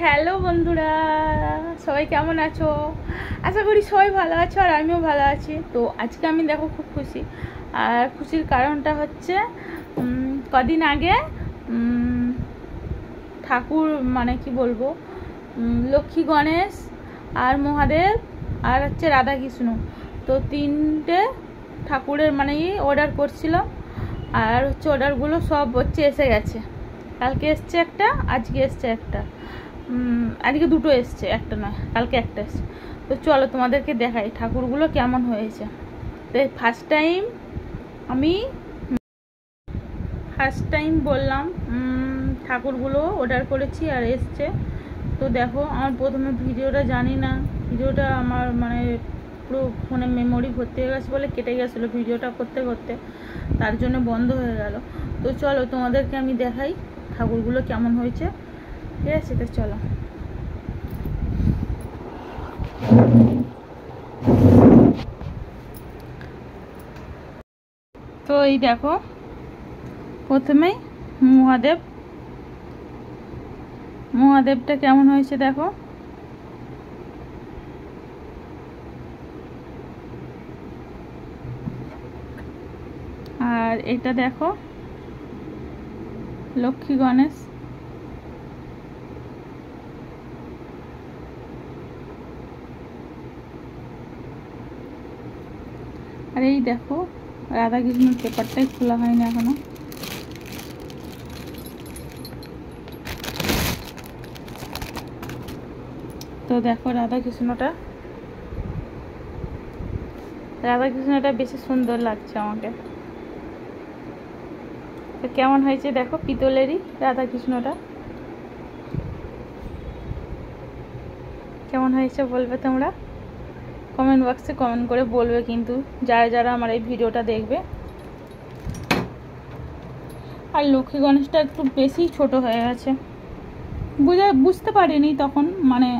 Hello বন্ধুরা, সবাই কেমন আছো? আশা করি সবাই ভালো আছো আর আমিও ভালো আছি। তো আজকে আমি দেখো খুব খুশি। আর খুশির কারণটা হচ্ছে কদিন আগে ঠাকুর মানে কি বলবো, লক্ষ্মী গণেশ আর মহাদেব আর হচ্ছে রাধাকৃষ্ণ, তো তিনটে ঠাকুরের মানে অর্ডার করছিলাম। আর হচ্ছে অর্ডারগুলো সব হচ্ছে এসে গেছে। কালকে এসছে একটা, আজকে এসছে একটা, আজকে দুটো এসছে, একটা নয়, কালকে একটা এসছে। তো চলো তোমাদেরকে দেখাই ঠাকুরগুলো কেমন হয়েছে। তো ফার্স্ট টাইম বললাম ঠাকুরগুলো অর্ডার করেছি আর এসছে। তো দেখো, আমার প্রথমে ভিডিওটা জানি না, ভিডিওটা আমার মানে পুরো ফোনে মেমোরি ভর্তি হয়ে গেছে বলে কেটে গেছিলো ভিডিওটা করতে করতে, তার জন্য বন্ধ হয়ে গেল। তো চলো তোমাদেরকে আমি দেখাই ঠাকুরগুলো কেমন হয়েছে, ঠিক আছে? তো চলো। তো এই দেখো, প্রথমেই মহাদেবটা কেমন হয়েছে দেখো। আর এটা দেখো লক্ষ্মী গণেশ। আর এই দেখো রাধাকৃষ্ণের পেপারটাই খোলা হয়নি এখনো। তো দেখো রাধাকৃষ্ণটা বেশি সুন্দর লাগছে আমাকে। তো কেমন হয়েছে দেখো, পিতলেরই রাধাকৃষ্ণটা কেমন হয়েছে বলবে তোমরা, কমেন্ট বক্সে কমেন্ট করে বলবে কিন্তু, যারা যারা আমার এই ভিডিওটা দেখবে। আর লক্ষ্মী গণেশটা একটু বেশি ছোট হয়ে গেছে, বুঝতে পারিনি তখন মানে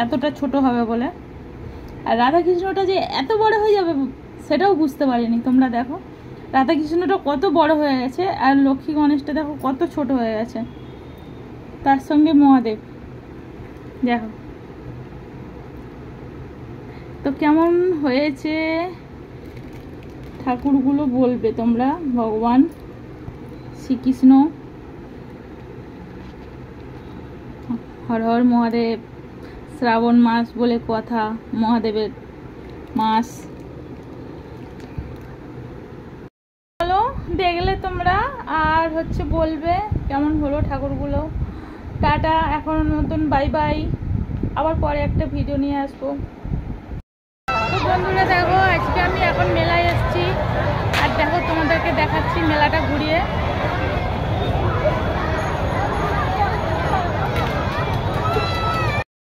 এতটা ছোট হবে বলে। আর রাধাকৃষ্ণটা যে এত বড় হয়ে যাবে সেটাও বুঝতে পারিনি। তোমরা দেখো রাধাকৃষ্ণটা কত বড় হয়ে গেছে, আর লক্ষ্মী গণেশটা দেখো কত ছোট হয়ে গেছে, তার সঙ্গে মহাদেব দেখো। তো কেমন হয়েছে ঠাকুরগুলো বলবে তোমরা। ভগবান শ্রীকৃষ্ণ, হর হর মহাদেব। শ্রাবণ মাস বলে কথা, মহাদেবের মাস। চলো দেখলে তোমরা আর হচ্ছে বলবে কেমন হলো ঠাকুরগুলো। টাটা, এখন নতুন বাই বাই, আবার পরে একটা ভিডিও নিয়ে আসবো। তো বন্ধুরা দেখো, আজকে আমি এখন মেলায় এসেছি আর দেখো তোমাদেরকে দেখাচ্ছি মেলাটা ঘুরিয়ে।